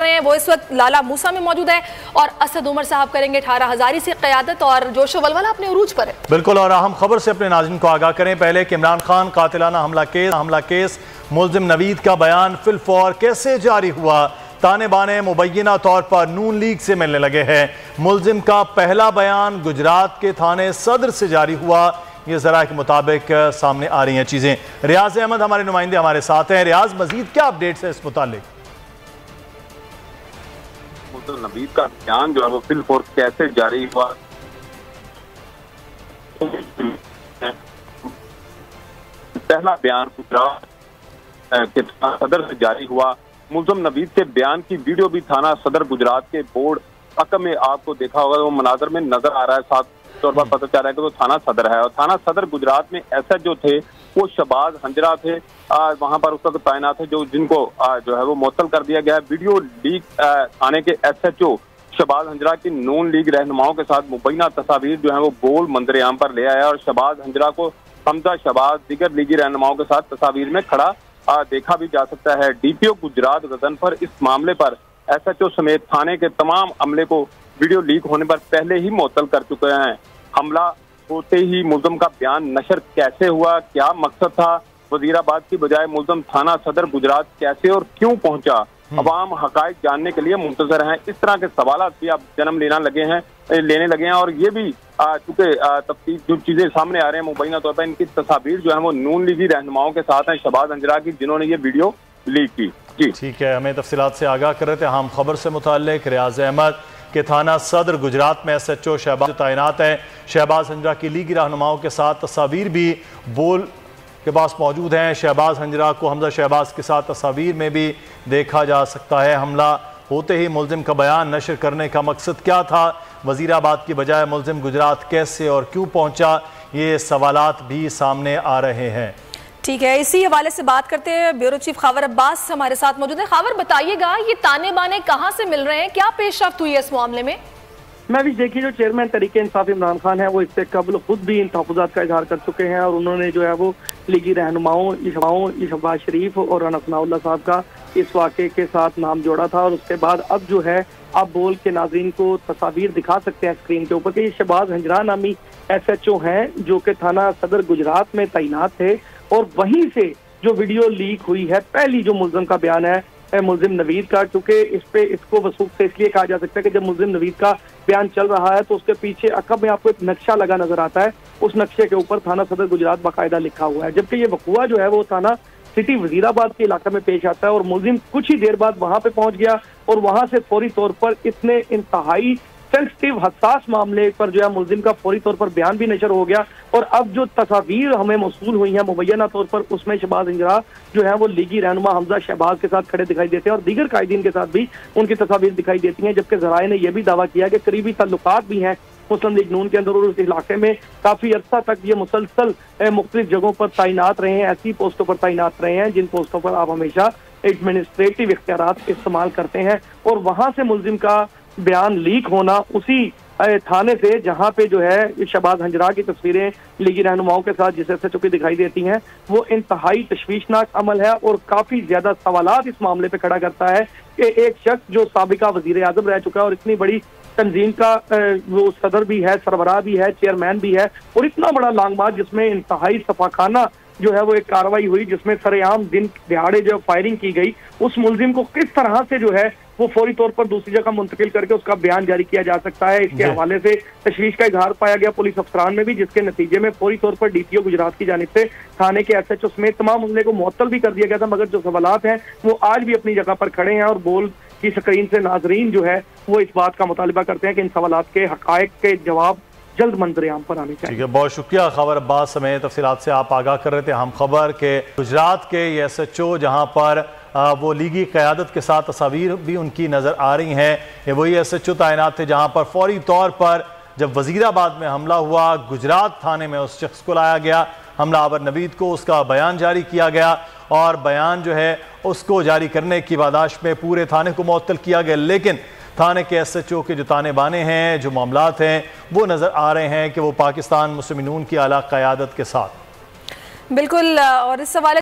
रहे हैं वो इस वक्त लाला मूसा में मौजूद है और असद उमर साहब करेंगे 18 हजारी से क़यादत और जोश व वलवला अपने उरूज पर है। बिल्कुल, और अहम खबर से अपने नाज़रीन को आगाह करें। पहले कि इमरान खान कातिलाना हमला केस मुल्ज़िम नवीद का बयान फिलफौर कैसे जारी हुआ, ताने बाने मुबैना तौर पर नून लीग से मिलने लगे हैं। मुल्ज़िम का पहला बयान गुजरात के थाने सदर से जारी हुआ, ये ज़रा के मुताबिक सामने आ रही हैं चीज़ें। रियाज अहमद हमारे नुमाइंदे हमारे साथ हैं। रियाज, मजीद क्या अपडेट्स है इस मुतालिक? नवीद का बयान जो है वो फिलफौर कैसे जारी हुआ, पहला बयान गुजरात के थाना सदर से जारी हुआ। मुल्ज़िम नवीद के बयान की वीडियो भी थाना सदर गुजरात के बोर्ड रकम में आपको देखा होगा, वो मनाजर में नजर आ रहा है। साथ तौर पर पता चल रहा है कि वो थाना सदर है और थाना सदर गुजरात में एसएचओ थे वो शहबाज हंजरा थे, वहां पर उस वक्त तैनात थे, जो जिनको जो है वो मुअत्तल कर दिया गया। वीडियो लीग थाने के एसएचओ शहबाज हंजरा की नून लीग रहनुमाओं के साथ मुबैना तस्वीर जो है वो बोल मंजर-ए-आम पर ले आया और शहबाज हंजरा को हमजा शहबाज दीगर लीगी रहनुमाओं के साथ तस्वीर में खड़ा देखा भी जा सकता है। डीपीओ गुजरात गजनफर इस मामले पर एसएचओ समेत थाने के तमाम अमले को वीडियो लीक होने पर पहले ही मुअत्तल कर चुके हैं। हमला होते ही मुल्ज़िम का बयान नशर कैसे हुआ, क्या मकसद था, वजीराबाद की बजाय मुल्ज़िम थाना सदर गुजरात कैसे और क्यों पहुंचा, अवाम हकायक जानने के लिए मुंतजर हैं। इस तरह के सवाल भी अब जन्म लेने लगे हैं और ये भी चूंकि तफ्तीश जो चीजें सामने आ रहे हैं मुबैना तौर पर इनकी तस्वीर जो है वो नून लीगी रहनुमाओं के साथ हैं, शहबाज हंजरा की, जिन्होंने ये वीडियो लीक की। जी ठीक है, हमें तफसीलात से आगाह कर रहे थे हम खबर से मुताल्लिक रियाज अहमद के थाना सदर गुजरात में एसएचओ शहबाज तैनात है। शहबाज हंजरा की लीगी रहनुमाओं के साथ तस्वीर भी बोल के पास मौजूद हैं। शहबाज हंजरा को हमजा शहबाज के साथ तस्वीर में भी देखा जा सकता है। हमला होते ही मुल्ज़िम का बयान नशर करने का मकसद क्या था, वजीराबाद की बजाय मुल्ज़िम गुजरात कैसे और क्यों पहुंचा, ये सवालात भी सामने आ रहे हैं। ठीक है, इसी हवाले से बात करते हैं। ब्यूरो चीफ खावर अब्बास हमारे साथ मौजूद है। खावर, बताइएगा ये ताने बाने कहाँ से मिल रहे हैं, क्या पेशरफ्त हुई है इस मामले में? मैं भी देखिए, जो चेयरमैन तरीके इंसाफ इमरान खान है वो इससे कबल खुद भी इन तहफ़्फ़ुज़ात का इजहार कर चुके हैं और उन्होंने जो है वो लीगी रहनुमाओं शहबाज शरीफ और अनफनाउल्लाह साहब का इस वाक़े के साथ नाम जोड़ा था और उसके बाद अब जो है आप बोल के नाज़रीन को तस्वीर दिखा सकते हैं स्क्रीन के ऊपर कि ये शहबाज हंजरा नामी एसएचओ हैं जो कि थाना सदर गुजरात में तैनात थे और वहीं से जो वीडियो लीक हुई है, पहली जो मुल्ज़िम का बयान है मुल्ज़िम नवीद का, क्योंकि इसको वसूख से इसलिए कहा जा सकता है कि जब मुल्ज़िम नवीद का बयान चल रहा है तो उसके पीछे अकब में आपको एक नक्शा लगा नजर आता है, उस नक्शे के ऊपर थाना सदर गुजरात बाकायदा लिखा हुआ है। जबकि ये वक़ुआ जो है वो थाना सिटी वजीराबाद के इलाके में पेश आता है और मुल्ज़िम कुछ ही देर बाद वहां पे पहुंच गया और वहां से फौरी तौर पर इतने इंतहाई सेंसिटिव हसास मामले पर जो है मुल्ज़िम का फौरी तौर पर बयान भी नशर हो गया और अब जो तस्वीर हमें मौसूल हुई है मुबैना तौर पर उसमें शहबाज हंजरा जो है वो लीगी रहनुमा हमजा शहबाज के साथ खड़े दिखाई देते हैं और दीगर कायदीन के साथ भी उनकी तस्वीर दिखाई देती हैं। जबकि ज़राए ने यह भी दावा किया कि करीबी ताल्लुकात भी हैं मुस्लिम लीग नून के अंदर और उस इलाके में काफी अर्सा तक ये मुसलसल मुख्तलिफ जगहों पर तैनात रहे हैं, ऐसी पोस्टों पर तैनात रहे हैं जिन पोस्टों पर आप हमेशा एडमिनिस्ट्रेटिव इख्तियारात इस्तेमाल करते हैं और वहां से मुल्ज़िम का बयान लीक होना उसी थाने से जहां पे जो है शहबाज हंजरा की तस्वीरें लीगी रहनुमाओं के साथ जिस एसएचओ की दिखाई देती हैं वो इंतहाई तशवीशनाक अमल है और काफी ज्यादा सवालात इस मामले पे खड़ा करता है कि एक शख्स जो साबिका वजीर आजम रह चुका है और इतनी बड़ी तंजीम का वो सदर भी है, सरबराह भी है, चेयरमैन भी है और इतना बड़ा लॉन्ग मार्च जिसमें इंतहाई सफाखाना जो है वो एक कार्रवाई हुई जिसमें सरेआम दिन दिहाड़े जो फायरिंग की गई, उस मुल्जिम को किस तरह से जो है वो फौरी तौर पर दूसरी जगह मुंतकिल करके उसका बयान जारी किया जा सकता है। इसके हवाले से तशवीश का इजहार पाया गया पुलिस अफसरान में भी, जिसके नतीजे में फौरी तौर पर डीपीओ गुजरात की जानिब से थाने के एसएचओ समेत तमाम अमले को मुअत्तल भी कर दिया गया था। मगर जो सवालात हैं वो आज भी अपनी जगह पर खड़े हैं और बोल की स्क्रीन से नाजरीन जो है वो इस बात का मुतालिबा करते हैं कि इन सवालात के हकायक के जवाब जल्द मंजर-ए-आम पर आने चाहिए। ठीक है, बहुत शुक्रिया। खबर अब्बास समेत तफसीलात से आप आगाह कर रहे थे। हम खबर के गुजरात के ये एसएचओ जहां पर वो लीगी क़यादत के साथ तस्वीर भी उनकी नज़र आ रही हैं, ये वही एसएचओ तैनात थे जहां पर फौरी तौर पर जब वजीराबाद में हमला हुआ गुजरात थाने में उस शख्स को लाया गया, हमलावर नवीद को उसका बयान जारी किया गया और बयान जो है उसको जारी करने की बादाश में पूरे थाने को मुअत्तल किया गया। लेकिन थाने के एसएचओ के जो ताने बाने हैं, जो मामलात हैं, वो नज़र आ रहे हैं कि वो पाकिस्तान मुस्लिम नून की आला क़यादत के साथ। बिल्कुल, और इस सवाल